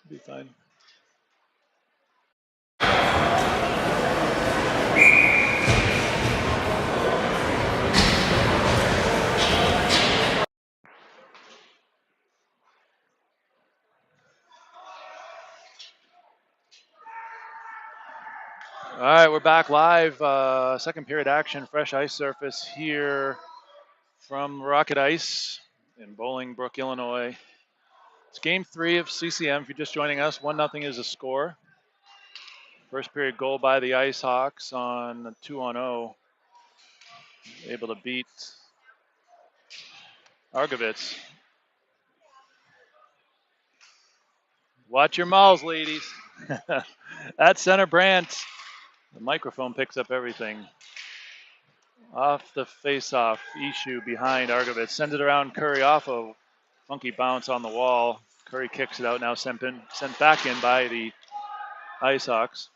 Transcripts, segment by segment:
Be fine. All right, we're back live. Second period action, fresh ice surface here from Rocket Ice in Bolingbrook, Illinois. It's game 3 of CCM. If you're just joining us, 1-0 is the score. First period goal by the Ice Hawks on a 2-on-0. Able to beat Argovitz. Watch your mouths, ladies. At center, Brandt. The microphone picks up everything. Off the face-off, Ishu behind Argovitz. Sends it around Curry off a funky bounce on the wall. Curry kicks it out, now sent back in by the Ice Hawks.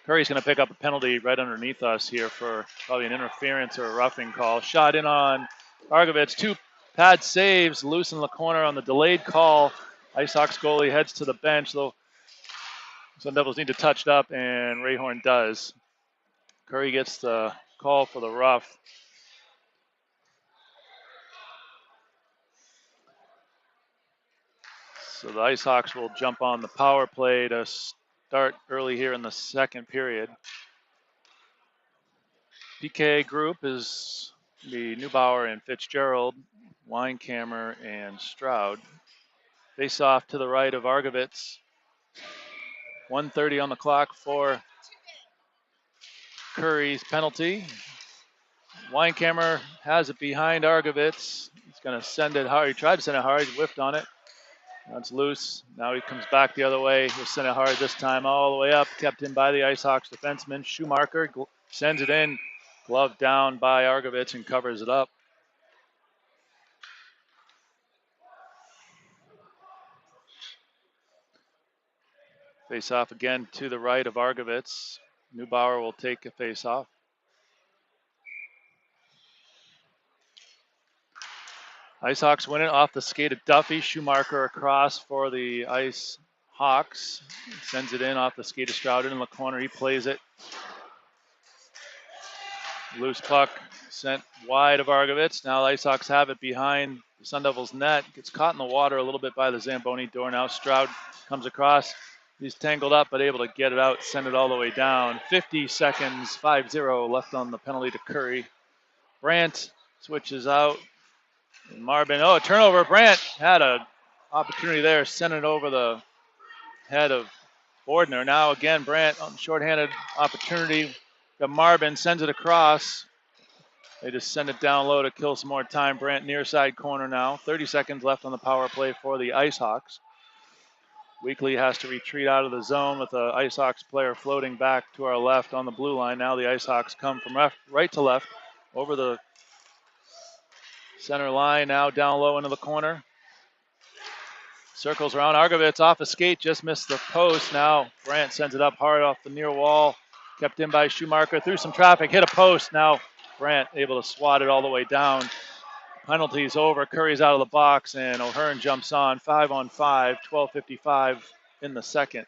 Curry's going to pick up a penalty right underneath us here for probably an interference or a roughing call. Shot in on Argovitz. 2 pad saves, loose in the corner on the delayed call. Ice Hawks goalie heads to the bench, though Sun Devils need to touch it up, and Rayhorn does. Curry gets the call for the rough. So the Ice Hawks will jump on the power play to start early here in the second period. PK group is the Neubauer and Fitzgerald, Weinkammer and Stroud. Face off to the right of Argovitz. 1:30 on the clock for Curry's penalty. Weinkammer has it behind Argovitz. He's going to send it hard. He tried to send it hard. He whiffed on it. That's loose. Now he comes back the other way. He'll send it hard this time all the way up. Kept in by the Ice Hawks defenseman. Schumacher sends it in. Glove down by Argovitz and covers it up. Face off again to the right of Argovitz. Neubauer will take a face off. Ice Hawks win it off the skate of Duffy. Schumacher across for the Ice Hawks. Sends it in off the skate of Stroud in the corner. He plays it. Loose puck sent wide of Argovitz. Now the Ice Hawks have it behind the Sun Devils net. Gets caught in the water a little bit by the Zamboni door. Now Stroud comes across. He's tangled up, but able to get it out, send it all the way down. 50 seconds, 5-0 left on the penalty to Curry. Brandt switches out. And Marbin, a turnover. Brandt had an opportunity there, sent it over the head of Bordner. Now again, Brandt on shorthanded opportunity. Got Marbin, sends it across. They just send it down low to kill some more time. Brandt near side corner now. 30 seconds left on the power play for the Ice Hawks. Weekly has to retreat out of the zone with the Ice Hawks player floating back to our left on the blue line. Now the Ice Hawks come from right to left over the center line, now down low into the corner. Circles around. Argovitz off a skate, just missed the post. Now Brandt sends it up hard off the near wall. Kept in by Schumacher. Through some traffic, hit a post. Now Brandt able to swat it all the way down. Penalties over. Curry's out of the box, and O'Hearn jumps on. 5-on-5, 12:55 in the second.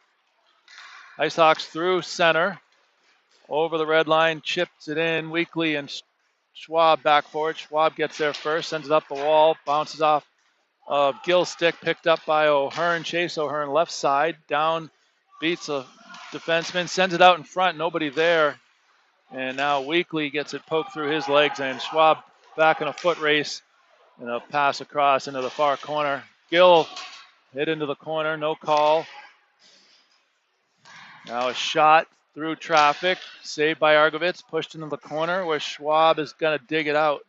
Ice Hawks through center. Over the red line, chips it in. Weekly and Schwab back for it. Schwab gets there first, sends it up the wall, bounces off of Gill's stick, picked up by O'Hearn. Chase O'Hearn left side, down, beats a defenseman, sends it out in front, nobody there. And now Weekly gets it poked through his legs, and Schwab back in a foot race and a pass across into the far corner. Gill hit into the corner, no call. Now a shot through traffic, saved by Argovitz, pushed into the corner where Schwab is going to dig it out.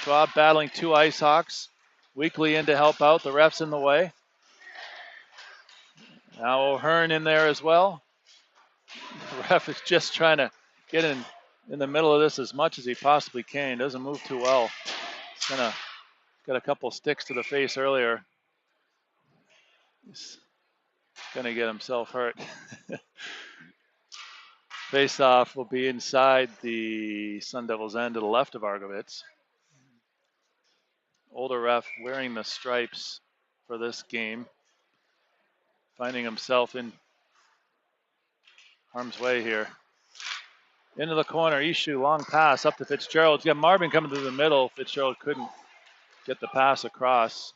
Schwab battling 2 Ice Hawks. Weekly in to help out. The ref's in the way. Now O'Hearn in there as well. The ref is just trying to get in the middle of this as much as he possibly can. Doesn't move too well. He's got a couple sticks to the face earlier. He's going to get himself hurt. Face-off will be inside the Sun Devils end to the left of Argovitz. Older ref wearing the stripes for this game. finding himself in harm's way here. Into the corner, Ishu, long pass up to Fitzgerald. You got Marvin coming through the middle. Fitzgerald couldn't get the pass across.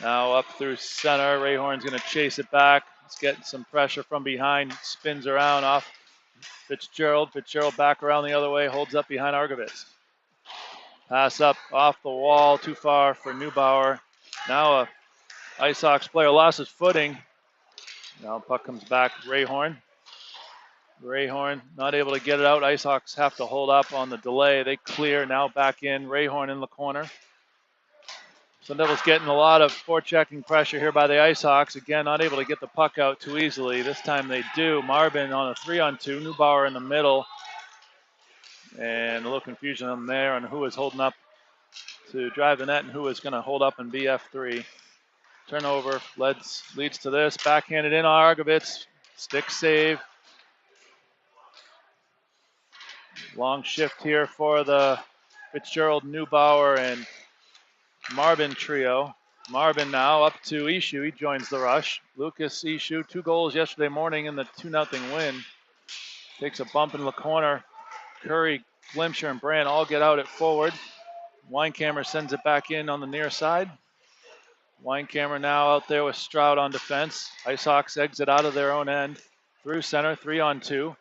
Now up through center. Rayhorn's going to chase it back. He's getting some pressure from behind. Spins around off Fitzgerald. Fitzgerald back around the other way. Holds up behind Argovitz. Pass up off the wall. Too far for Neubauer. Now a Ice Hawks player lost his footing. Now puck comes back. Rayhorn. Rayhorn not able to get it out. Ice Hawks have to hold up on the delay. They clear. Now back in. Rayhorn in the corner. Sun Devils getting a lot of forechecking pressure here by the Ice Hawks. Again, not able to get the puck out too easily. This time they do. Marvin on a 3-on-2. Neubauer in the middle. And a little confusion on there on who is holding up to drive the net and who is going to hold up in BF3. Turnover leads to this. Backhanded in on Argovitz. Stick save. Long shift here for the Fitzgerald, Neubauer, and Marvin trio. Marvin now up to Ishu. He joins the rush. Lucas Ishu, 2 goals yesterday morning in the 2-0 win. Takes a bump in the corner. Curry, Glimcher, and Brand all get out at forward. Weinkammer sends it back in on the near side. Weinkammer now out there with Stroud on defense. Ice Hawks exit out of their own end. Through center, 3-on-2.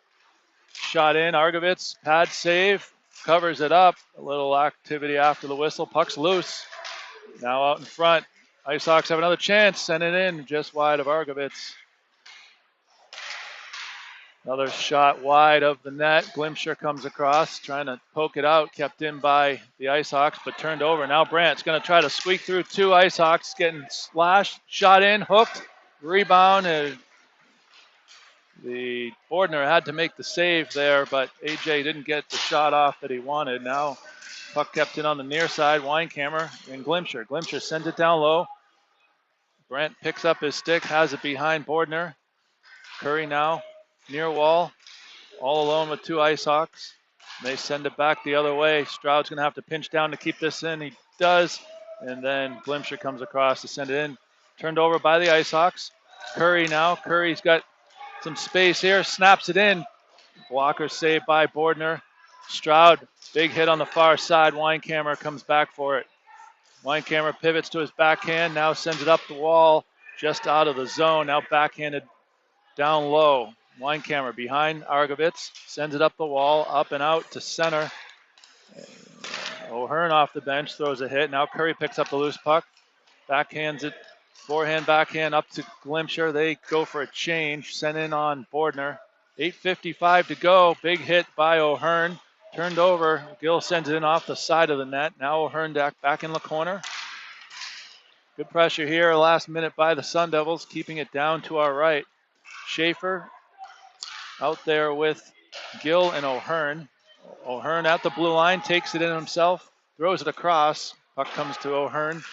Shot in, Argovitz, pad save, covers it up. A little activity after the whistle. Puck's loose. Now out in front. Ice Hawks have another chance. Send it in just wide of Argovitz. Another shot wide of the net. Glimcher comes across, trying to poke it out. Kept in by the Ice Hawks, but turned over. Now Brandt's going to try to squeak through 2 Ice Hawks. Getting slashed. Shot in, hooked. Rebound. The Bordner had to make the save there, but AJ didn't get the shot off that he wanted. Now puck kept in on the near side. Weinkammer and Glimcher. Glimcher sends it down low. Brandt picks up his stick, has it behind Bordner. Curry now near wall, all alone with 2 Ice Hawks. They send it back the other way. Stroud's going to have to pinch down to keep this in. He does, and then Glimcher comes across to send it in. Turned over by the Ice Hawks. Curry now. Curry's got some space here, snaps it in. Blocker saved by Bordner. Stroud, big hit on the far side. Weinkammer comes back for it. Weinkammer pivots to his backhand, now sends it up the wall, just out of the zone. Now backhanded down low. Weinkammer behind Argovitz, sends it up the wall, up and out to center. O'Hearn off the bench, throws a hit. Now Curry picks up the loose puck, backhands it. Forehand, backhand up to Glimcher. They go for a change. Sent in on Bordner. 8:55 to go. Big hit by O'Hearn. Turned over. Gill sends it in off the side of the net. Now O'Hearn back in the corner. Good pressure here. Last minute by the Sun Devils, keeping it down to our right. Schaefer out there with Gill and O'Hearn. O'Hearn at the blue line, takes it in himself, throws it across. Puck comes to O'Hearn.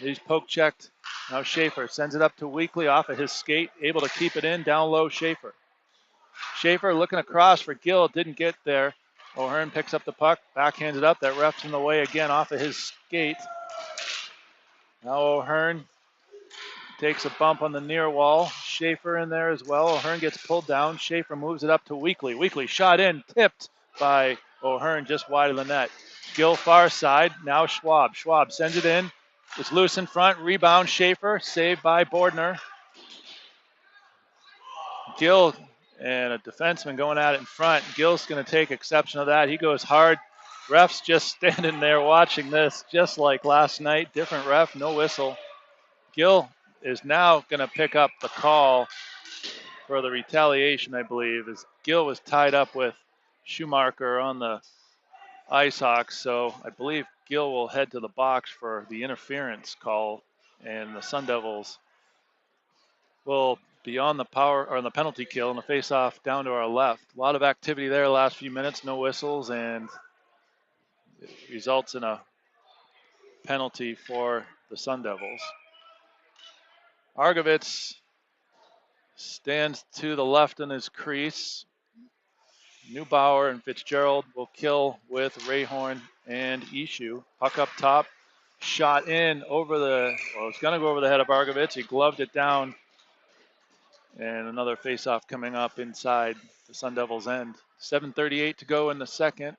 He's poke checked. Now Schaefer sends it up to Weekly off of his skate, able to keep it in, down low Schaefer. Schaefer looking across for Gill, didn't get there. O'Hearn picks up the puck, backhands it up. That ref's in the way again off of his skate. Now O'Hearn takes a bump on the near wall. Schaefer in there as well. O'Hearn gets pulled down. Schaefer moves it up to Weekly. Weekly shot in, tipped by O'Hearn just wide of the net. Gill far side, now Schwab. Schwab sends it in. It's loose in front. Rebound, Schaefer. Saved by Bordner. Gill and a defenseman going at it in front. Gill's going to take exception of that. He goes hard. Ref's just standing there watching this, just like last night. Different ref, no whistle. Gill is now going to pick up the call for the retaliation, I believe, as Gill was tied up with Schumacher on the Ice Hawks. So I believe Gill will head to the box for the interference call, and the Sun Devils will be on the power or on the penalty kill and the face-off down to our left. A lot of activity there the last few minutes, no whistles, and it results in a penalty for the Sun Devils. Argovitz stands to the left in his crease. Neubauer and Fitzgerald will kill with Rayhorn and Ishu. Puck up top. shot in over it's going to go over the head of Argovitz. He gloved it down. And another faceoff coming up inside the Sun Devils' end. 7:38 to go in the second.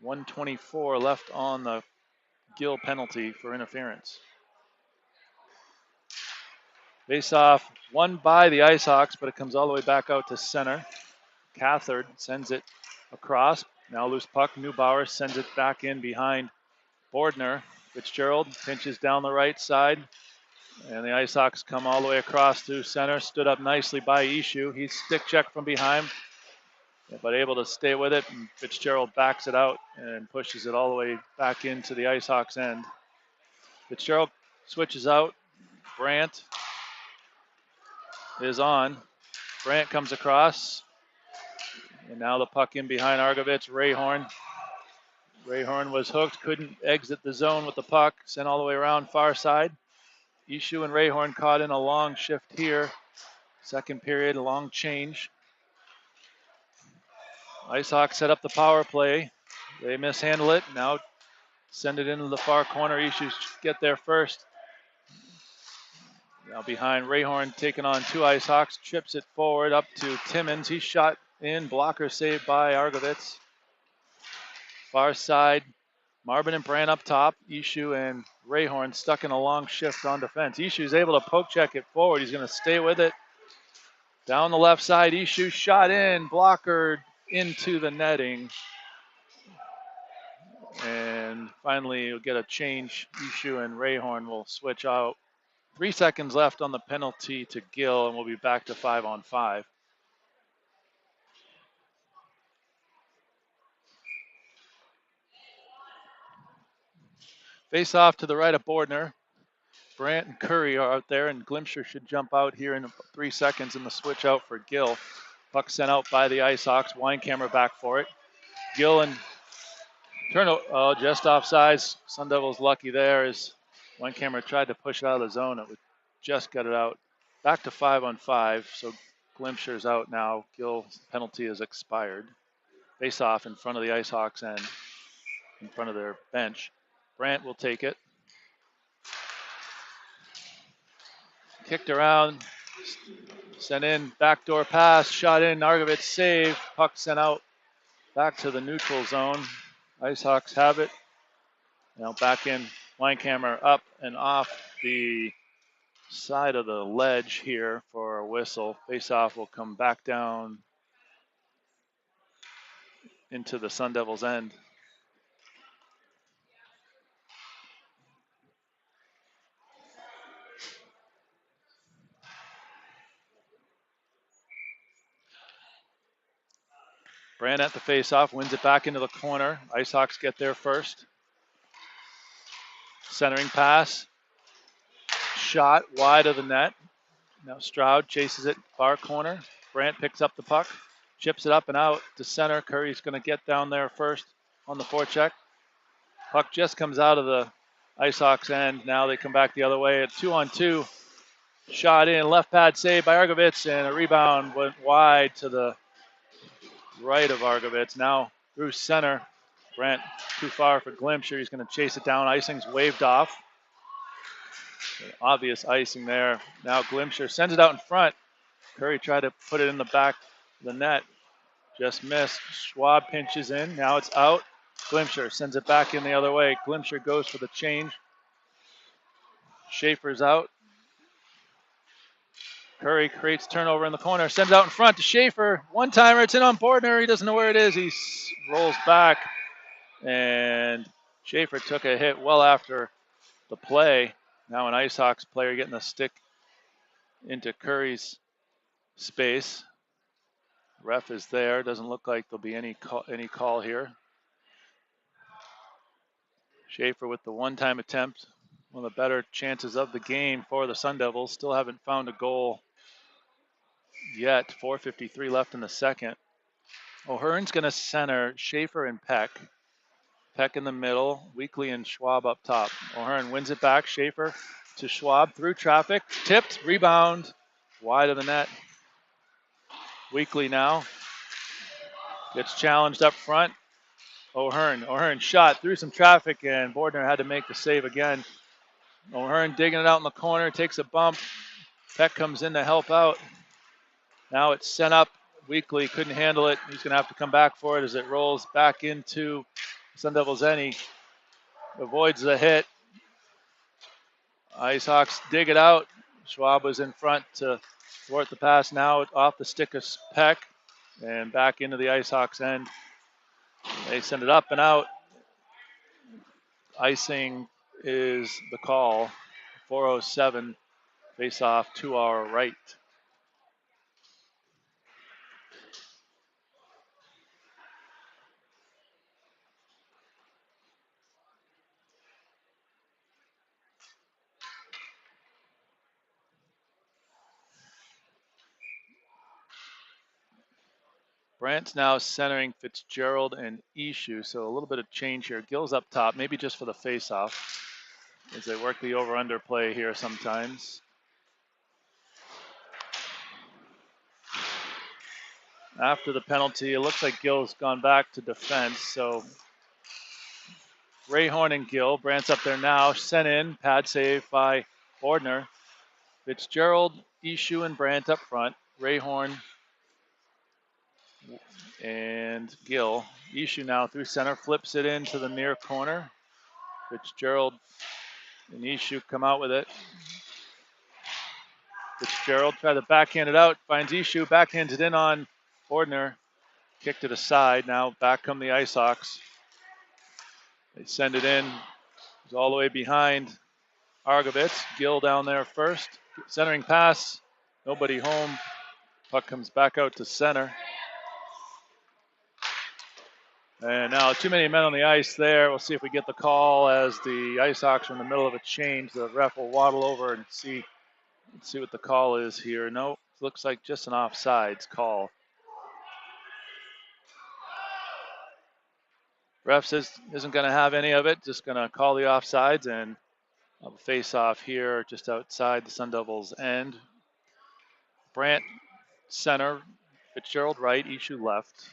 124 left on the Gill penalty for interference. Faceoff won by the Ice Hawks, but it comes all the way back out to center. Cathard sends it across. Now loose puck. Neubauer sends it back in behind Bordner. Fitzgerald pinches down the right side. And the Ice Hawks come all the way across to center. Stood up nicely by Ishu. He's stick check from behind, but able to stay with it. And Fitzgerald backs it out and pushes it all the way back into the Ice Hawks' end. Fitzgerald switches out. Brandt is on. Brandt comes across. And now the puck in behind Argovitz. Rayhorn. Rayhorn was hooked, couldn't exit the zone with the puck. Sent all the way around far side. Ishu and Rayhorn caught in a long shift here. Second period, a long change. Ice Hawks set up the power play. They mishandle it. Now send it into the far corner. Issues get there first. Now behind Rayhorn taking on two Ice Hawks. Chips it forward up to Timmins. He's shot in. Blocker saved by Argovitz. Far side. Marbin and Brandt up top. Ishu and Rayhorn stuck in a long shift on defense. Ishu's able to poke check it forward. He's going to stay with it. Down the left side. Ishu shot in. Blocker into the netting. And finally, you'll get a change. Ishu and Rayhorn will switch out. 3 seconds left on the penalty to Gill, and we'll be back to 5-on-5. Face off to the right of Bordner. Brandt and Curry are out there, and Glimsher should jump out here in 3 seconds in the switch out for Gill. Puck sent out by the Ice Hawks. Weinkammer back for it. Gill and turnover, just offsides. Sun Devils lucky there as Weinkammer tried to push it out of the zone. It would just get it out. Back to 5-on-5, so Glimsher's out now. Gill's penalty is expired. Face off in front of the Ice Hawks and in front of their bench. Brandt will take it. Kicked around, sent in, backdoor pass, shot in, Argovitz save, puck sent out back to the neutral zone. Ice Hawks have it. Now back in, Weinkammer up and off the side of the ledge here for a whistle. Face-off will come back down into the Sun Devils' end. Brandt at the face-off, wins it back into the corner. Ice Hawks get there first. Centering pass. Shot wide of the net. Now Stroud chases it far corner. Brandt picks up the puck. Chips it up and out to center. Curry's going to get down there first on the forecheck. Puck just comes out of the Ice Hawks end. Now they come back the other way. A 2-on-2. Shot in. Left pad save by Argovitz. And a rebound went wide to the right of Argovitz. Now through center. Brandt too far for Glimsher. He's going to chase it down. Icing's waved off. Obvious icing there. Now Glimsher sends it out in front. Curry tried to put it in the back of the net. Just missed. Schwab pinches in. Now it's out. Glimsher sends it back in the other way. Glimsher goes for the change. Schaefer's out. Curry creates turnover in the corner. Sends it out in front to Schaefer. One-timer. It's in on Bordner. He doesn't know where it is. He rolls back. And Schaefer took a hit well after the play. Now an Ice Hawks player getting a stick into Curry's space. Ref is there. Doesn't look like there'll be any call here. Schaefer with the one-time attempt. One of the better chances of the game for the Sun Devils. Still haven't found a goal yet. 4:53 left in the second. O'Hearn's going to center Schaefer and Peck. Peck in the middle, Weekly and Schwab up top. O'Hearn wins it back. Schaefer to Schwab through traffic. Tipped, rebound, wide of the net. Weekly now gets challenged up front. O'Hearn shot through some traffic, and Bordner had to make the save again. O'Hearn digging it out in the corner, takes a bump. Peck comes in to help out. Now it's sent up. Weekly couldn't handle it. He's going to have to come back for it as it rolls back into Sun Devils' end. He avoids the hit. IceHawks dig it out. Schwab was in front to thwart the pass. Now off the stick of Peck and back into the IceHawks' end. They send it up and out. Icing is the call. 4:07 face off to our right. Brant's now centering Fitzgerald and Ishu, so a little bit of change here. Gill's up top, maybe just for the face-off, as they work the over-under play here sometimes. After the penalty, it looks like Gill's gone back to defense, so Rayhorn and Gill. Brant's up there now, sent in, pad save by Bordner. Fitzgerald, Ishu, and Brant up front. Rayhorn and Gill. Ishu now through center, flips it into the near corner. Fitzgerald and Ishu come out with it. Fitzgerald tried to backhand it out, finds Ishu, backhands it in on Bordner. Kicked it aside. Now back come the IceHawks. They send it in. It's all the way behind Argovitz. Gill down there first. Centering pass. Nobody home. Puck comes back out to center. And now too many men on the ice there. We'll see if we get the call as the IceHawks are in the middle of a change. The ref will waddle over and see what the call is here. No, looks like just an offsides call. Ref says isn't going to have any of it. Just going to call the offsides and a face-off here just outside the Sun Devils' end. Brant center, Fitzgerald right, Ishu left.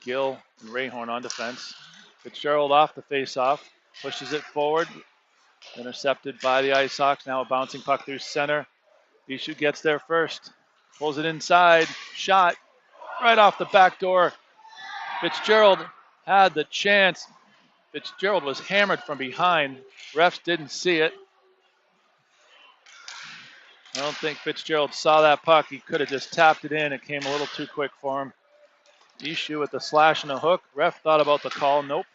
Gill and Rayhorn on defense. Fitzgerald off the face-off, pushes it forward, intercepted by the IceHawks. Now a bouncing puck through center. Ishu gets there first, pulls it inside, shot right off the back door. Fitzgerald had the chance. Fitzgerald was hammered from behind. Refs didn't see it. I don't think Fitzgerald saw that puck. He could have just tapped it in. It came a little too quick for him. Ishu with the slash and a hook. Ref thought about the call. Nope.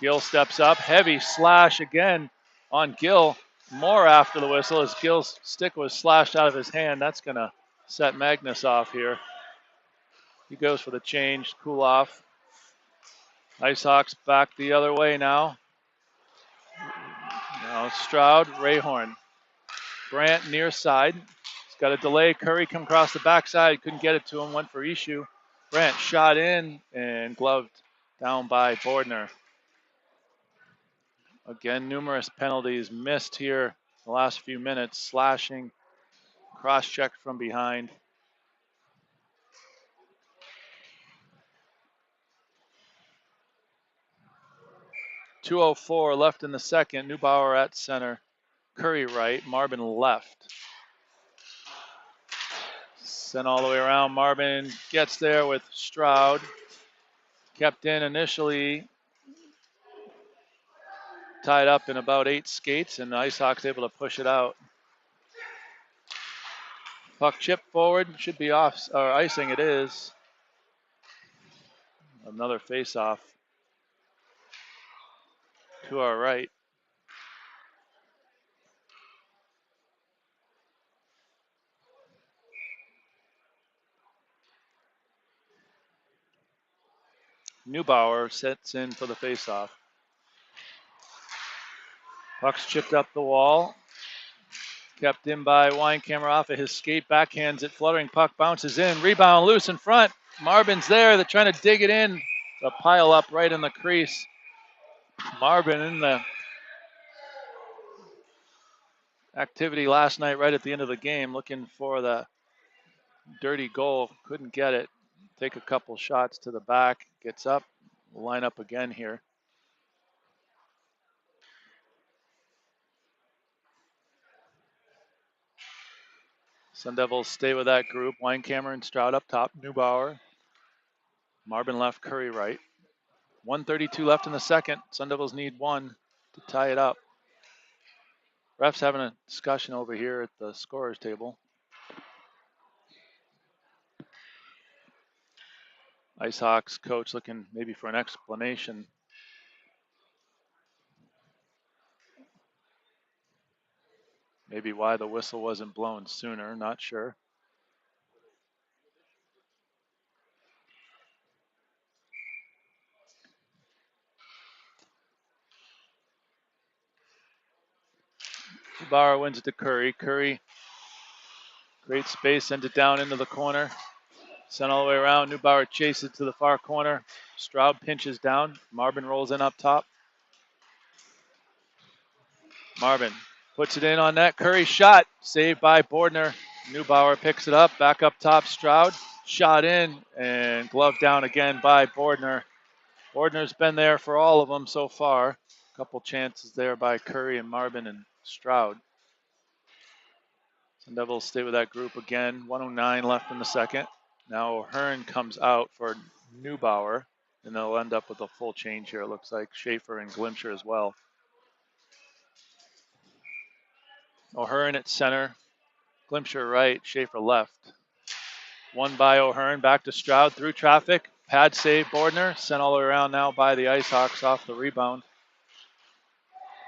Gill steps up. Heavy slash again on Gill. More after the whistle as Gill's stick was slashed out of his hand. That's going to set Magnus off here. He goes for the change. Cool off. IceHawks back the other way now. Now Stroud, Rayhorn. Brant near side. He's got a delay. Curry come across the backside. Couldn't get it to him. Went for Ishu. Brant shot in and gloved down by Bordner. Again, numerous penalties missed here the last few minutes. Slashing, cross-checked from behind. .204 left in the second. Neubauer at center. Curry right. Marvin left. Sent all the way around. Marvin gets there with Stroud. Kept in initially. Tied up in about 8 skates, and the IceHawks able to push it out. Puck chip forward. Should be off, or icing it is. Another face-off to our right. Neubauer sets in for the face-off. Puck's chipped up the wall. Kept in by Weinkammer off of his skate. Backhands it. Fluttering puck bounces in. Rebound loose in front. Marvin's there. They're trying to dig it in. The pile up right in the crease. Marvin in the activity last night right at the end of the game looking for the dirty goal. Couldn't get it. Take a couple shots to the back. Gets up. We'll line up again here. Sun Devils stay with that group. Weinkammer and Stroud up top. Neubauer. Marvin left, Curry right. 1:32 left in the second. Sun Devils need one to tie it up. Refs having a discussion over here at the scorer's table. IceHawks coach looking maybe for an explanation. Maybe why the whistle wasn't blown sooner, not sure. Neubauer wins it to Curry. Curry, great space, sends it down into the corner. Sent all the way around. Neubauer chases it to the far corner. Stroud pinches down. Marvin rolls in up top. Marvin puts it in on net. Curry shot. Saved by Bordner. Neubauer picks it up. Back up top. Stroud. Shot in and glove down again by Bordner. Bordner's been there for all of them so far. A couple chances there by Curry and Marvin and Stroud. Sun Devils stay with that group again. 1:09 left in the second. Now O'Hearn comes out for Neubauer, and they'll end up with a full change here. It looks like Schaefer and Glimcher as well. O'Hearn at center, Glimcher right, Schaefer left. One by O'Hearn, back to Stroud through traffic. Pad save, Bordner, sent all the way around now by the IceHawks off the rebound.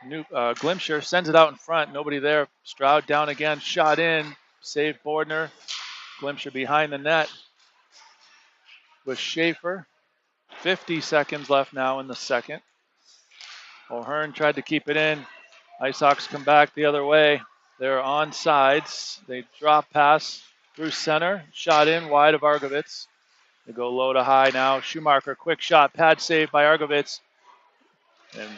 Glimcher sends it out in front, nobody there. Stroud down again, shot in, saved Bordner. Glimcher behind the net with Schaefer. 50 seconds left now in the second. O'Hearn tried to keep it in. IceHawks come back the other way. They're on sides. They drop pass through center. Shot in wide of Argovitz. They go low to high now. Schumacher, quick shot. Pad save by Argovitz. And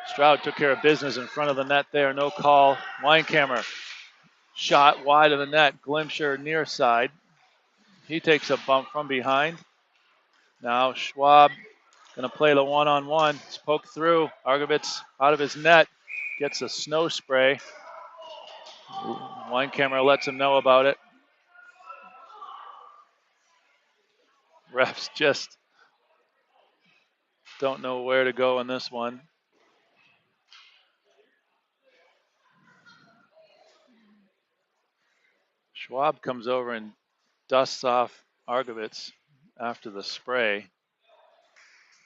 Stroud took care of business in front of the net there. No call. Weinkammer. Shot wide of the net. Glimcher near side. He takes a bump from behind. Now Schwab going to play the one-on-one. It's poked through. Argovitz out of his net. Gets a snow spray. Weinkammer lets him know about it. Refs just don't know where to go in this one. Schwab comes over and dusts off Argovitz after the spray.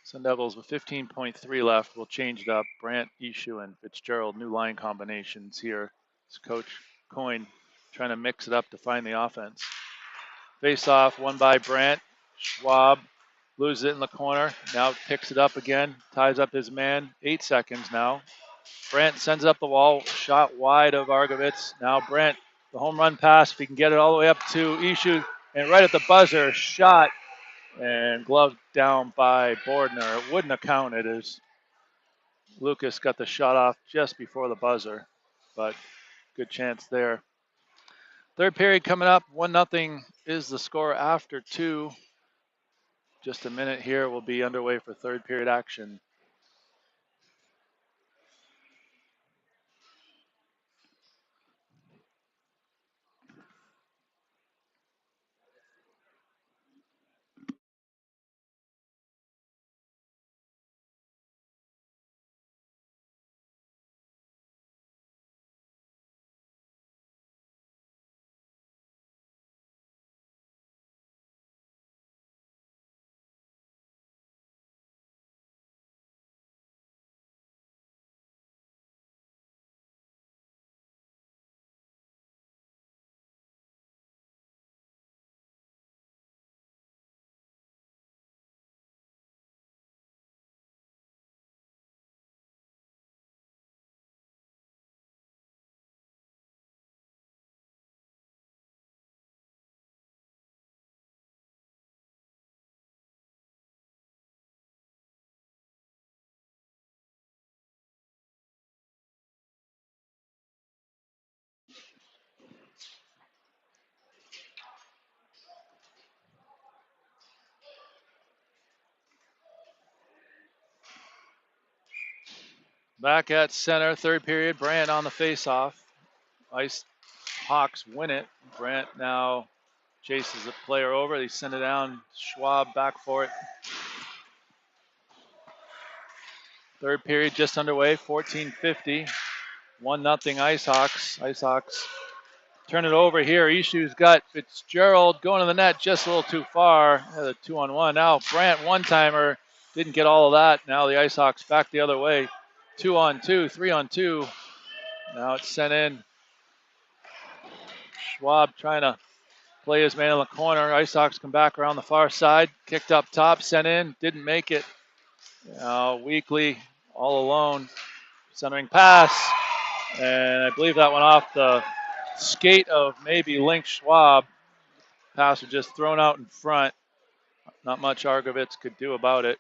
Sun Devils with 15.3 left will change it up. Brandt, Ishu, and Fitzgerald, new line combinations here. It's Coach Coyne trying to mix it up to find the offense. Face off, one by Brandt. Schwab loses it in the corner. Now picks it up again, ties up his man. 8 seconds now. Brandt sends it up the wall, shot wide of Argovitz. Now Brandt, the home run pass, if he can get it all the way up to Ishu, and right at the buzzer, shot and gloved down by Bordner. It wouldn't have counted as Lucas got the shot off just before the buzzer, but good chance there. Third period coming up, 1-0 is the score after 2. Just a minute here, we'll be underway for third period action. Back at center, third period, Brandt on the face-off. Hawks win it. Brandt now chases the player over. They send it down. Schwab back for it. Third period just underway. 14:50. 1-0 Ice Hawks. Ice Hawks turn it over here. Ishu's got Fitzgerald going to the net just a little too far. The 2-on-1. Now Brandt one-timer. Didn't get all of that. Now the Ice Hawks back the other way. 2-on-2, 3-on-2. Now it's sent in. Schwab trying to play his man in the corner. Ice Hawks come back around the far side. Kicked up top, sent in. Didn't make it. Weekly all alone. Centering pass. And I believe that went off the skate of maybe Link Schwab. Pass was just thrown out in front. Not much Argovitz could do about it.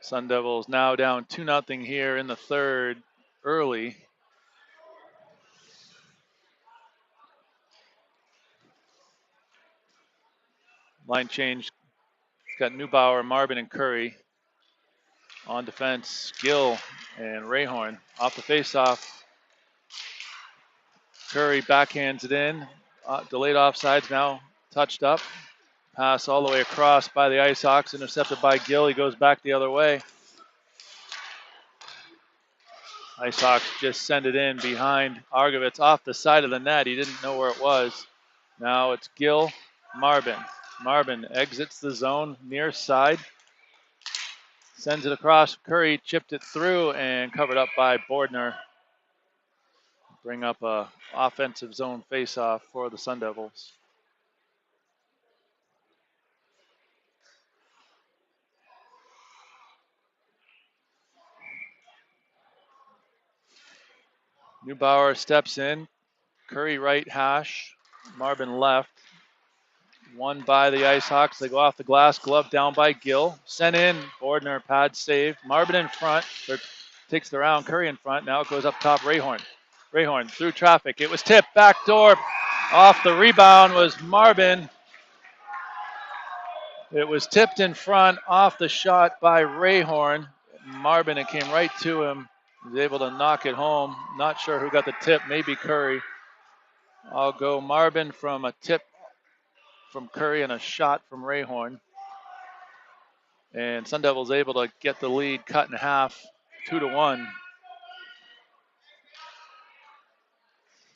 Sun Devils now down 2-0 here in the third early. Line change. It's got Neubauer, Marvin, and Curry. On defense, Gill and Rayhorn. Off the faceoff. Curry backhands it in. Delayed offsides now touched up. Pass all the way across by the Ice Hawks. Intercepted by Gill. He goes back the other way. Ice Hawks just send it in behind Argovitz off the side of the net. He didn't know where it was. Now it's Gill, Marvin. Marvin exits the zone near side. Sends it across. Curry chipped it through and covered up by Bordner. Bring up a offensive zone faceoff for the Sun Devils. Neubauer steps in. Curry right hash. Marvin left. Won by the Ice Hawks. They go off the glass. Glove down by Gill. Sent in. Bordner pad save. Marvin in front. Takes the round. Curry in front. Now it goes up top. Rayhorn. Rayhorn through traffic. It was tipped. Back door. Off the rebound was Marvin. It was tipped in front. Off the shot by Rayhorn. Marvin, it came right to him. He was able to knock it home. Not sure who got the tip. Maybe Curry. I'll go Marvin from a tip from Curry and a shot from Rayhorn. And Sun Devils able to get the lead cut in half, 2-1.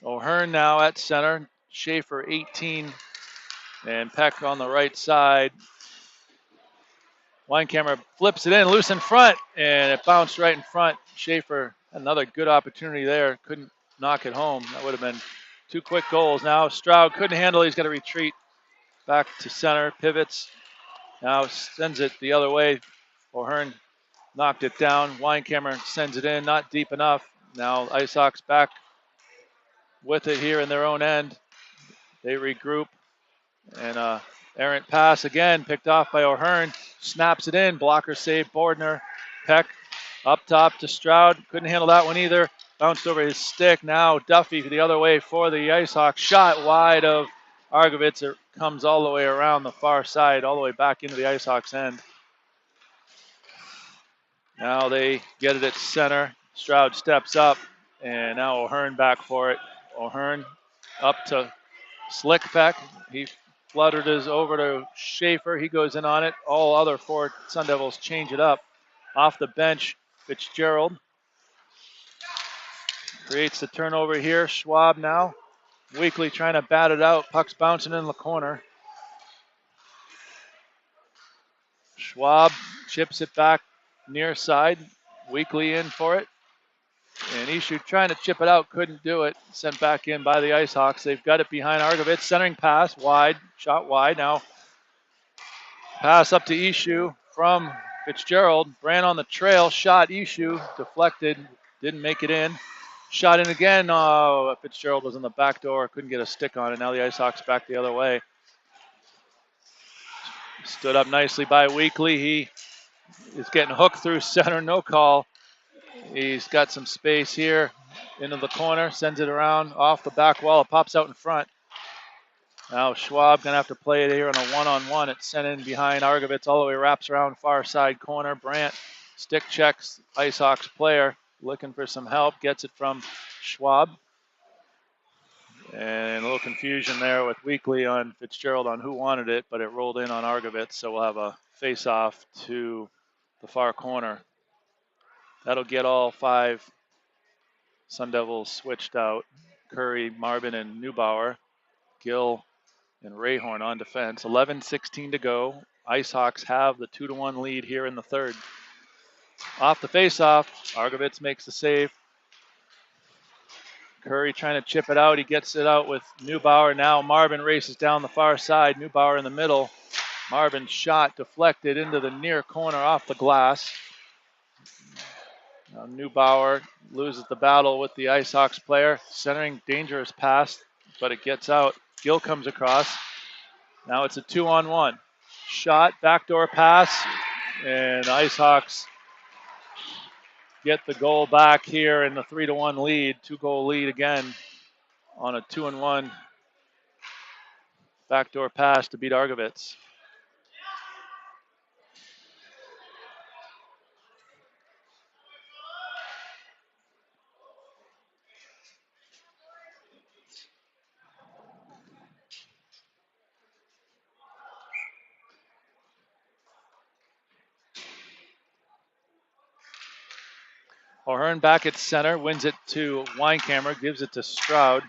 O'Hearn now at center. Schaefer 18 and Peck on the right side. Weinkammer flips it in, loose in front, and it bounced right in front. Schaefer, another good opportunity there. Couldn't knock it home. That would have been 2 quick goals. Now Stroud couldn't handle it. He's got to retreat back to center, pivots. Now sends it the other way. O'Hearn knocked it down. Weinkammer sends it in, not deep enough. Now Ice Hawks back with it here in their own end. They regroup. And errant pass again, picked off by O'Hearn. Snaps it in. Blocker save, Bordner. Peck up top to Stroud. Couldn't handle that one either. Bounced over his stick. Now Duffy the other way for the Ice Hawks. Shot wide of Argovitz. It comes all the way around the far side, all the way back into the Ice Hawks end. Now they get it at center. Stroud steps up, and now O'Hearn back for it. O'Hearn up to Slickpeck. He fluttered his over to Schaefer. He goes in on it. All other 4 Sun Devils change it up. Off the bench, Fitzgerald creates the turnover here. Schwab now. Weekly trying to bat it out. Puck's bouncing in the corner. Schwab chips it back near side. Weekly in for it. And Ishu trying to chip it out, couldn't do it. Sent back in by the Ice Hawks. They've got it behind Argovitz. Centering pass, wide, shot wide. Now pass up to Ishu from Fitzgerald. Brandt on the trail, shot Ishu, deflected, didn't make it in. Shot in again. Fitzgerald was in the back door, couldn't get a stick on it. Now the Ice Hawks back the other way. Stood up nicely by Weekly. He is getting hooked through center, no call. He's got some space here into the corner, sends it around off the back wall. It pops out in front. Now Schwab going to have to play it here on a one-on-one. It's sent in behind Argovitz all the way, wraps around far side corner. Brandt stick checks Ice Hawks player. looking for some help, gets it from Schwab. And a little confusion there with Weekly on Fitzgerald on who wanted it, but it rolled in on Argovitz, so we'll have a face-off to the far corner. That'll get all 5 Sun Devils switched out. Curry, Marvin, and Neubauer. Gill and Rayhorn on defense. 11:16 to go. IceHawks have the 2-1 lead here in the third. Off the face-off, Argovitz makes the save. Curry trying to chip it out. He gets it out with Neubauer. Now Marvin races down the far side. Neubauer in the middle. Marvin's shot deflected into the near corner off the glass. Now Neubauer loses the battle with the IceHawks player. Centering, dangerous pass, but it gets out. Gill comes across. Now it's a 2-on-1. Shot, backdoor pass, and the IceHawks get the goal back here in the 3-1 lead. 2-goal lead again on a 2-on-1 backdoor pass to beat Argovitz. O'Hearn back at center, wins it to Weinkammer, gives it to Stroud.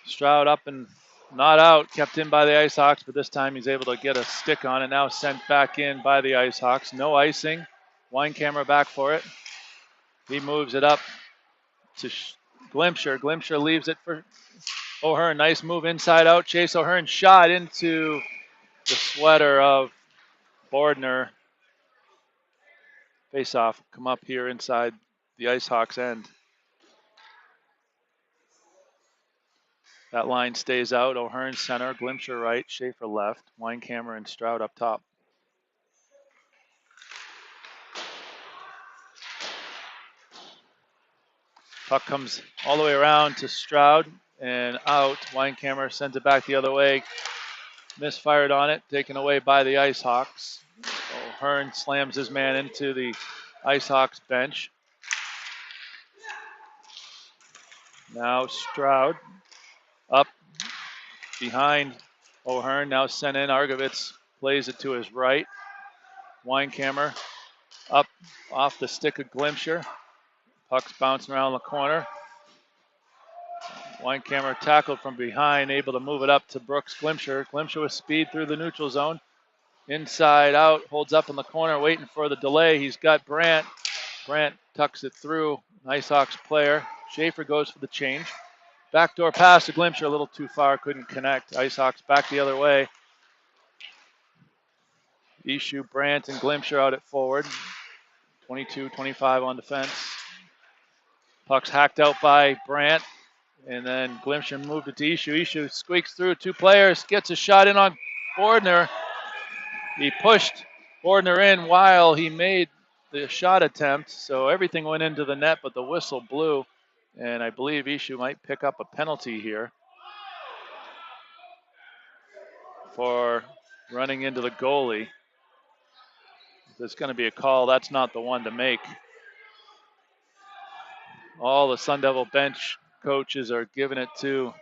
Stroud up and not out, kept in by the IceHawks, but this time he's able to get a stick on it. Now sent back in by the IceHawks. No icing. Weinkammer back for it. He moves it up to Glimcher. Glimcher leaves it for O'Hearn. Nice move inside out. Chase O'Hearn shot into the sweater of Bordner. Face off. Come up here inside the IceHawks end. That line stays out. O'Hearn center, Glimcher right, Schaefer left, Weinkammer and Stroud up top. Puck comes all the way around to Stroud and out. Weinkammer sends it back the other way. Misfired on it, taken away by the IceHawks. O'Hearn slams his man into the IceHawks bench. Now Stroud up behind O'Hearn, now sent in. Argovitz plays it to his right. Weinkammer up off the stick of Glimcher. Puck's bouncing around the corner. Weinkammer tackled from behind, able to move it up to Brooks Glimcher. Glimcher with speed through the neutral zone. Inside out, holds up in the corner, waiting for the delay. He's got Brandt. Brandt tucks it through. IceHawks player. Schaefer goes for the change. Backdoor pass to Glimcher, a little too far, couldn't connect. IceHawks back the other way. Ishu, Brandt, and Glimcher out at forward. 22-25 on defense. Puck's hacked out by Brandt, and then Glimcher moved it to Ishu. Ishu squeaks through 2 players, gets a shot in on Bordner. He pushed Bordner in while he made the shot attempt, so everything went into the net, but the whistle blew, and I believe Ishu might pick up a penalty here for running into the goalie. If there's going to be a call, that's not the one to make. All the Sun Devil bench coaches are giving it to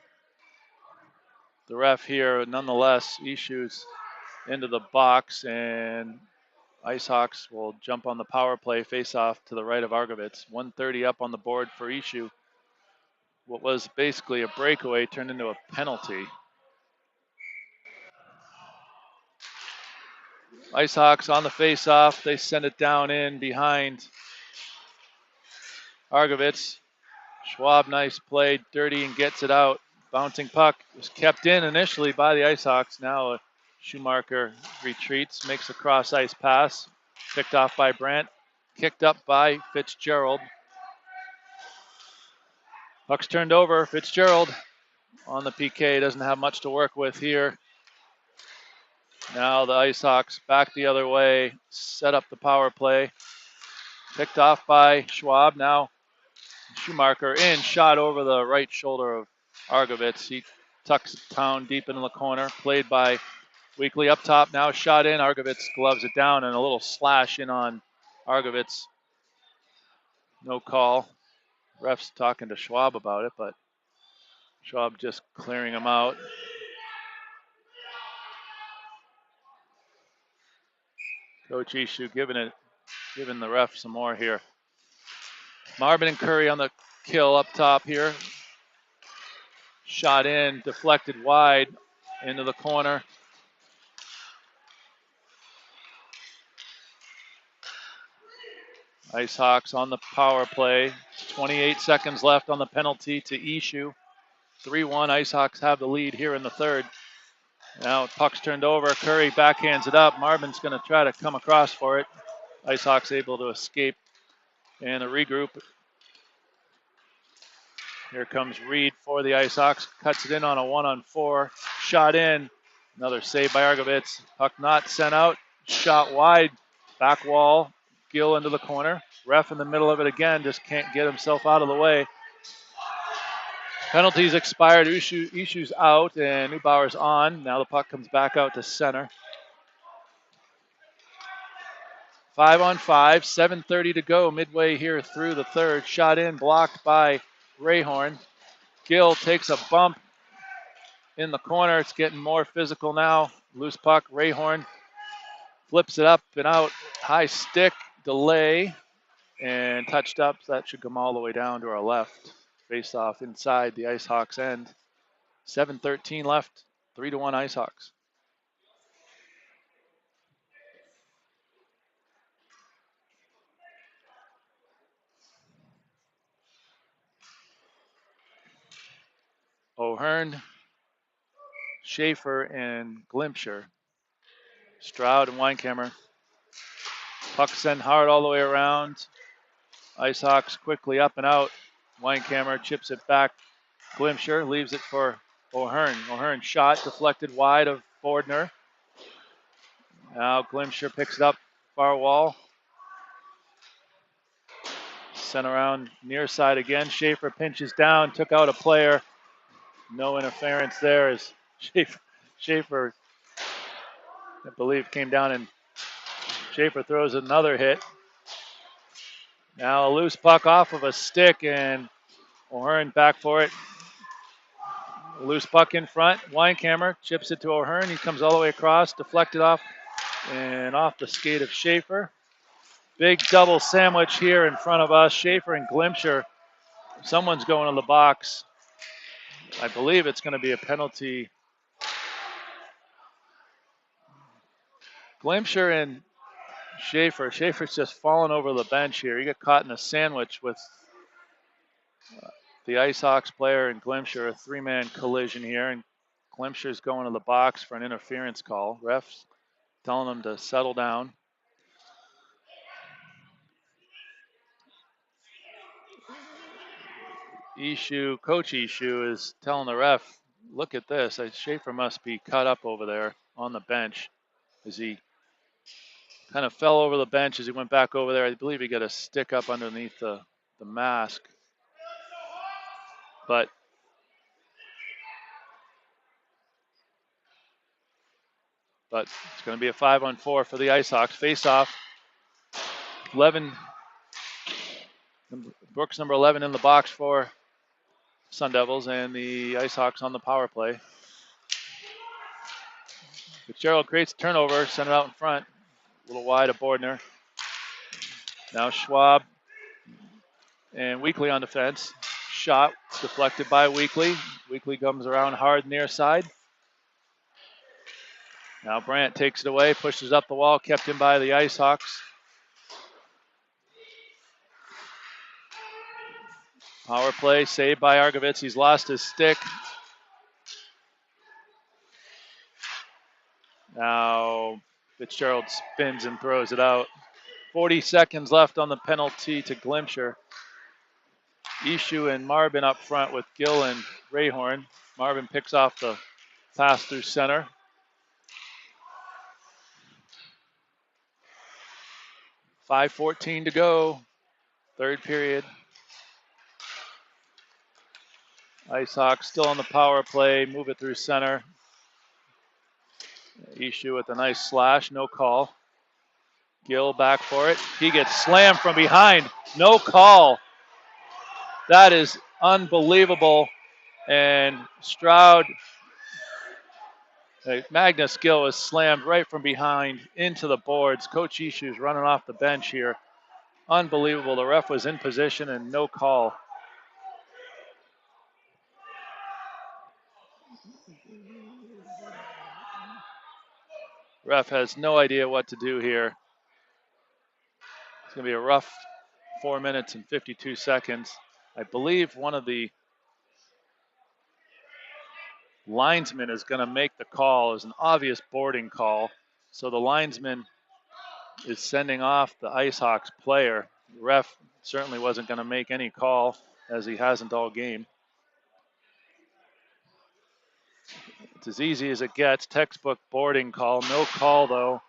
the ref here. Nonetheless, Ishu's into the box, and IceHawks will jump on the power play, face off to the right of Argovitz. 1:30 up on the board for Ishu. What was basically a breakaway turned into a penalty. IceHawks on the face off. They send it down in behind Argovitz. Schwab, nice play, dirty, and gets it out. Bouncing puck was kept in initially by the IceHawks. Now Schumacher retreats, makes a cross ice pass, picked off by Brandt, kicked up by Fitzgerald. Puck's turned over. Fitzgerald on the PK, doesn't have much to work with here. Now the IceHawks back the other way, set up the power play. Picked off by Schwab. Now Schumacher in, shot over the right shoulder of Argovitz. He tucks it down deep into the corner. Played by Weekly up top. Now shot in. Argovitz gloves it down, and a little slash in on Argovitz. No call. Ref's talking to Schwab about it, but Schwab just clearing him out. Coach Ishu giving the ref some more here. Marvin and Curry on the kill up top here. Shot in, deflected wide into the corner. Ice Hawks on the power play. 28 seconds left on the penalty to Ishu. 3-1. Ice Hawks have the lead here in the third. Now puck's turned over. Curry backhands it up. Marvin's going to try to come across for it. Ice Hawks able to escape and a regroup. Here comes Reed for the Ice Hawks. Cuts it in on a 1-on-4. Shot in. Another save by Argovitz. Puck not sent out. Shot wide. Back wall. Gill into the corner. Ref in the middle of it again. Just can't get himself out of the way. Penalties expired. Ishu's out and Neubauer's on. Now the puck comes back out to center. 5-on-5. 7:30 to go. Midway here through the third. Shot in. Blocked by Rayhorn. Gill takes a bump in the corner. It's getting more physical now. Loose puck. Rayhorn flips it up and out. High stick. Delay. And touched up. So that should come all the way down to our left. Face off inside the Ice Hawks end. 7:13 left. 3-1 Ice Hawks. O'Hearn, Schaefer, and Glimpscher. Stroud and Weinkammer. Puck sent hard all the way around. Ice Hawks quickly up and out. Weinkammer chips it back. Glimpscher leaves it for O'Hearn. O'Hearn shot deflected wide of Bordner. Now Glimpscher picks it up far wall. Sent around near side again. Schaefer pinches down, took out a player. No interference there as Schaefer, I believe, came down and Schaefer throws another hit. Now a loose puck off of a stick and O'Hearn back for it. A loose puck in front. Weinkammer chips it to O'Hearn. He comes all the way across, deflected off and off the skate of Schaefer. Big double sandwich here in front of us. Schaefer and Glimpscher. Someone's going to the box. I believe it's going to be a penalty. Glimpscher and Schaefer. Schaefer's just fallen over the bench here. He got caught in a sandwich with the Ice Hawks player and Glimpscher. A three-man collision here. And Glimpscher's going to the box for an interference call. Refs telling him to settle down. Coach Ishu is telling the ref, look at this. Schaefer must be cut up over there on the bench as he kind of fell over the bench as he went back over there. I believe he got a stick up underneath the mask. But it's going to be a 5-on-4 for the Ice Hawks. Face off. 11. Brooks number 11 in the box for Sun Devils and the Ice Hawks on the power play. Fitzgerald creates a turnover, sent it out in front. A little wide of Bordner. Now Schwab and Weekly on defense. Shot deflected by Weekly. Weekly comes around hard near side. Now Brandt takes it away, pushes up the wall, kept in by the Ice Hawks. Power play, saved by Argovitz. He's lost his stick. Now Fitzgerald spins and throws it out. 40 seconds left on the penalty to Glimpscher. Ishu and Marvin up front with Gill and Rayhorn. Marvin picks off the pass through center. .5:14 to go. Third period. Ice Hawks still on the power play. Move it through center. Ishu with a nice slash. No call. Gill back for it. He gets slammed from behind. No call. That is unbelievable. And Stroud, Magnus Gill was slammed right from behind into the boards. Coach Ishu's running off the bench here. Unbelievable. The ref was in position and no call. Ref has no idea what to do here. It's going to be a rough 4 minutes and 52 seconds. I believe one of the linesmen is going to make the call. It's an obvious boarding call. So the linesman is sending off the IceHawks player. The ref certainly wasn't going to make any call, as he hasn't all game. It's as easy as it gets. Textbook boarding call. No call, though.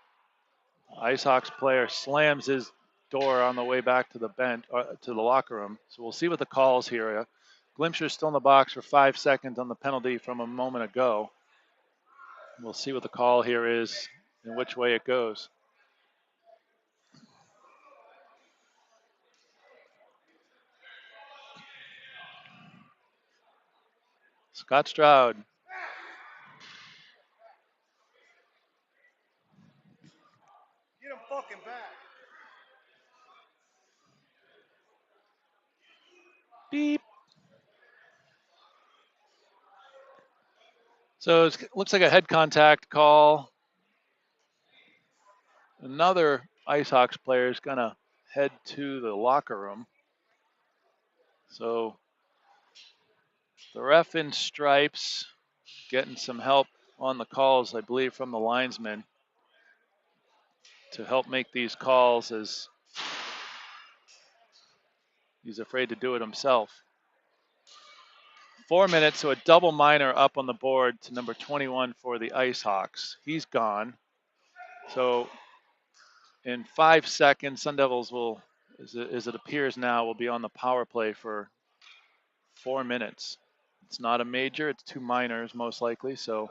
IceHawks player slams his door on the way back to the bench, to the locker room. So we'll see what the call's here. Glimcher's still in the box for 5 seconds on the penalty from a moment ago. We'll see what the call here is and which way it goes. Scott Stroud. Get him fucking back. Beep. So it looks like a head contact call. Another IceHawks player is going to head to the locker room. So the ref in stripes getting some help on the calls, I believe, from the linesmen to help make these calls, as he's afraid to do it himself. 4 minutes, so a double minor up on the board to number 21 for the IceHawks. He's gone. So in 5 seconds, Sun Devils will, as it appears now, will be on the power play for 4 minutes. It's not a major, it's 2 minors most likely. So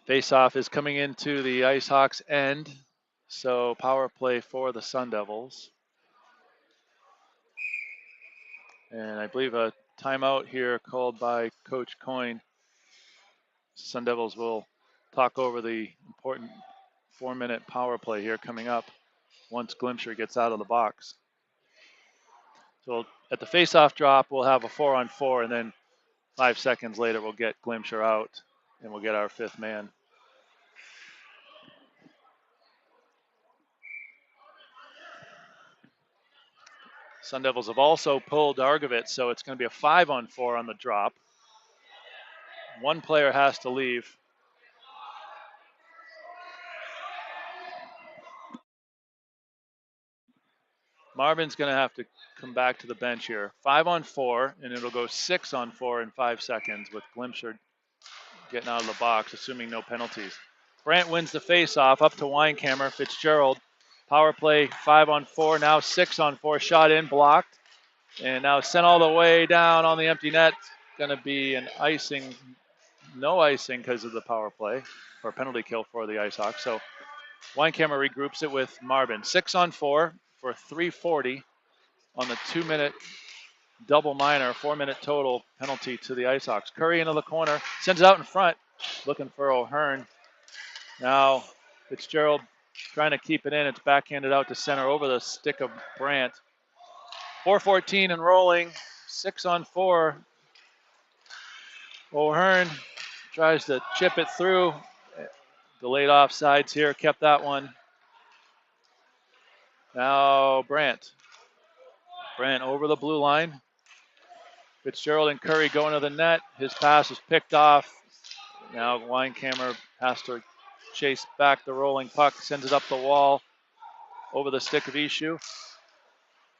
face-off is coming into the IceHawks end. So power play for the Sun Devils. And I believe a timeout here called by Coach Coyne. Sun Devils will talk over the important 4-minute power play here coming up once Glimcher gets out of the box. So at the face-off drop, we'll have a 4-on-4, and then 5 seconds later, we'll get Glimcher out, and we'll get our 5th man. Sun Devils have also pulled Argovitz, so it's going to be a 5-on-4 on the drop. One player has to leave. Marvin's going to have to come back to the bench here. 5-on-4, and it'll go 6-on-4 in 5 seconds with Glimcher getting out of the box, assuming no penalties. Brandt wins the face-off up to Weinkammer. Fitzgerald, power play 5-on-4, now 6-on-4, shot in, blocked, and now sent all the way down on the empty net. Going to be an icing, no icing because of the power play, or penalty kill for the IceHawks. So Weinkammer regroups it with Marvin. 6-on-4 for 340 on the 2-minute double minor, 4-minute total penalty to the IceHawks. Curry into the corner, sends it out in front, looking for O'Hearn. Now Fitzgerald trying to keep it in. It's backhanded out to center over the stick of Brandt. 4:14 and rolling, 6-on-4. O'Hearn tries to chip it through. Delayed offsides here, kept that one. Now Brandt. Brandt over the blue line. Fitzgerald and Curry going to the net. His pass is picked off. Now Weinkammer has to chase back the rolling puck, sends it up the wall over the stick of Ishu.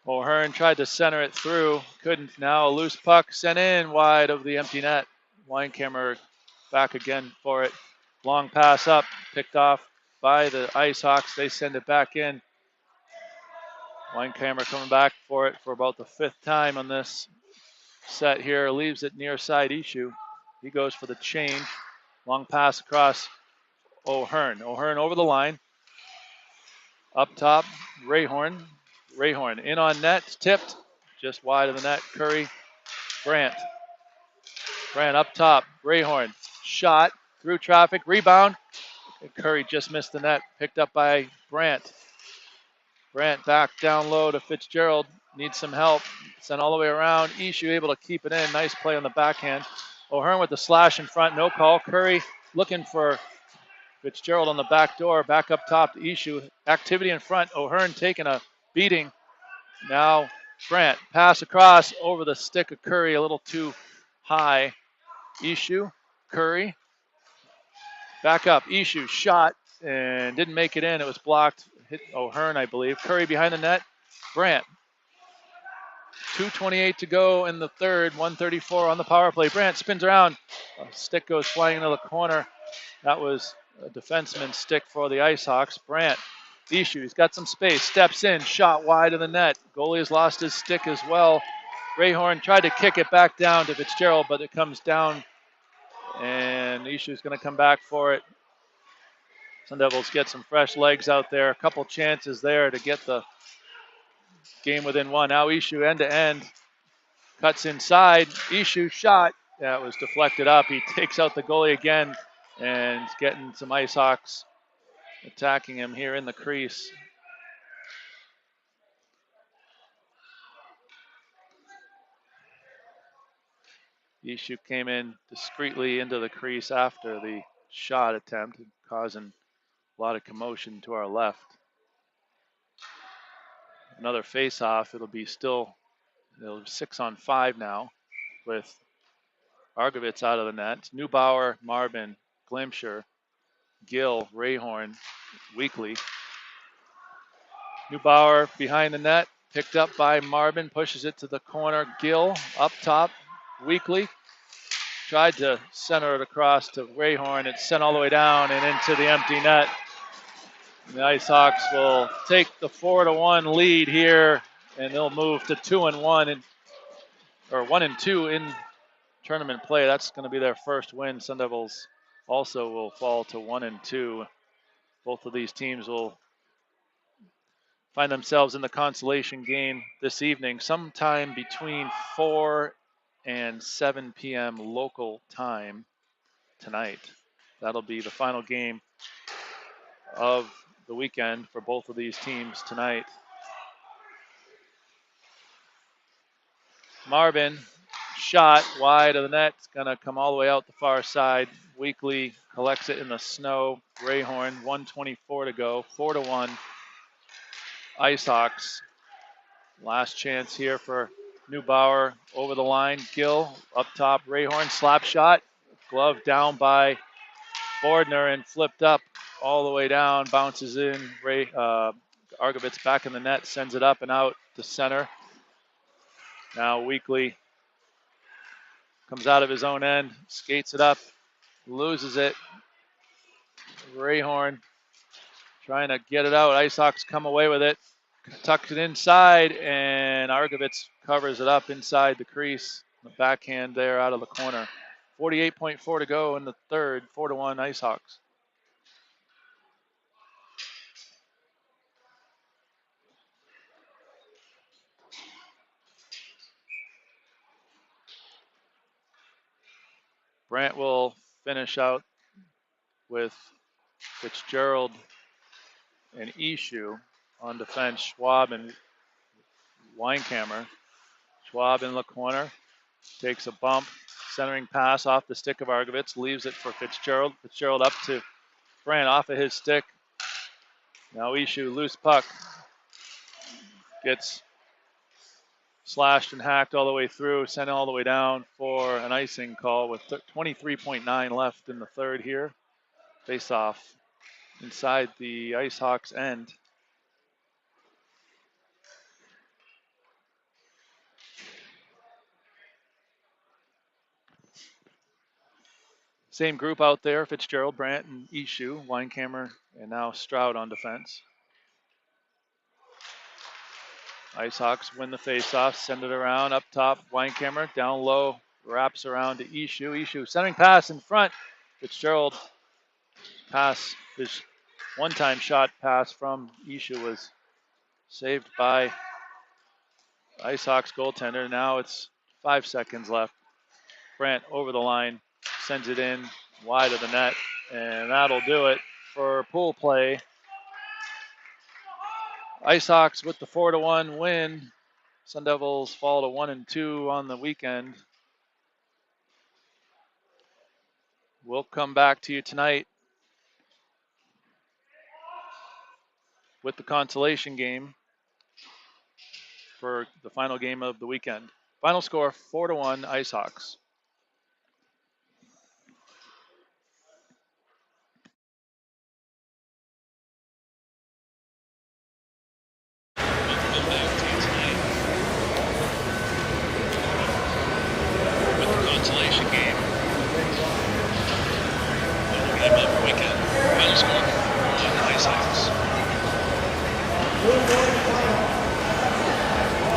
O'Hearn tried to center it through, couldn't. Now a loose puck sent in wide of the empty net. Weinkammer back again for it. Long pass up, picked off by the IceHawks. They send it back in. Weinkammer coming back for it for about the 5th time on this set here. Leaves it near side Ishu. He goes for the change. Long pass across O'Hearn. O'Hearn over the line. Up top, Rayhorn. Rayhorn in on net, tipped, just wide of the net. Curry, Brandt. Brandt up top, Rayhorn. Shot through traffic, rebound. Curry just missed the net, picked up by Brandt. Brandt back down low to Fitzgerald. Needs some help. Sent all the way around. Ishu able to keep it in. Nice play on the backhand. O'Hearn with the slash in front. No call. Curry looking for Fitzgerald on the back door. Back up top to Ishu. Activity in front. O'Hearn taking a beating. Now Brandt. Pass across over the stick of Curry. A little too high. Ishu. Curry. Back up. Ishu. Shot. And didn't make it in. It was blocked. Hit O'Hearn, I believe. Curry behind the net. Brandt. 2:28 to go in the third. 1:34 on the power play. Brandt spins around. A stick goes flying into the corner. That was a defenseman's stick for the Ice Hawks. Brandt. Ishu. He's got some space. Steps in. Shot wide of the net. Goalie has lost his stick as well. Rayhorn tried to kick it back down to Fitzgerald, but it comes down. And Ishu's going to come back for it. Sun Devils get some fresh legs out there. A couple chances there to get the game within one. Now Ishu end to end. Cuts inside. Ishu shot. That was deflected up. He takes out the goalie again and getting some Ice Hawks attacking him here in the crease. Ishu came in discreetly into the crease after the shot attempt, causing a lot of commotion to our left. Another face-off. It'll be 6-on-5 now with Argovitz out of the net. Neubauer, Marvin, Glimsher, Gill, Rayhorn, Weekly. Neubauer behind the net, picked up by Marvin, pushes it to the corner. Gill up top, Weekly. Tried to center it across to Rayhorn. It's sent all the way down and into the empty net. The Ice Hawks will take the 4-1 lead here, and they'll move to 2-1 or 1-2 in tournament play. That's going to be their first win. Sun Devils also will fall to 1-2. Both of these teams will find themselves in the consolation game this evening, sometime between 4 and 7 p.m. local time tonight. That'll be the final game of the weekend for both of these teams tonight. Marvin, shot wide of the net. It's going to come all the way out the far side. Weekly collects it in the snow. Rayhorn, 1:24 to go, 4-1. Ice Hawks. Last chance here for Neubauer over the line. Gill up top. Rayhorn, slap shot. Glove down by Bordner and flipped up all the way down. Bounces in. Argovitz back in the net. Sends it up and out to center. Now Weekly comes out of his own end. Skates it up. Loses it. Rayhorn trying to get it out. Ice Hawks come away with it. Tucks it inside, and Argovitz covers it up inside the crease. The backhand there out of the corner. 48.4 to go in the third. 4-1 Ice Hawks. Brandt will finish out with Fitzgerald and Ishu on defense. Schwab and Weinkammer. Schwab in the corner. Takes a bump. Centering pass off the stick of Argovitz. Leaves it for Fitzgerald. Fitzgerald up to Brandt off of his stick. Now Ishu, loose puck. Gets slashed and hacked all the way through. Sent all the way down for an icing call with 23.9 left in the third here. Face off inside the Ice Hawks end. Same group out there, Fitzgerald, Brandt, and Ishu, Weinkammer, and now Stroud on defense. Ice Hawks win the faceoff, send it around up top. Weinkammer down low, wraps around to Ishu. Ishu centering pass in front. Fitzgerald pass, his one-time shot pass from Isha was saved by Ice Hawks goaltender. Now it's 5 seconds left. Brandt over the line, sends it in wide of the net, and that'll do it for pool play. Ice Hawks with the 4-1 win. Sun Devils fall to 1-2 on the weekend. We'll come back to you tonight with the consolation game for the final game of the weekend. Final score 4-1 Ice Hawks.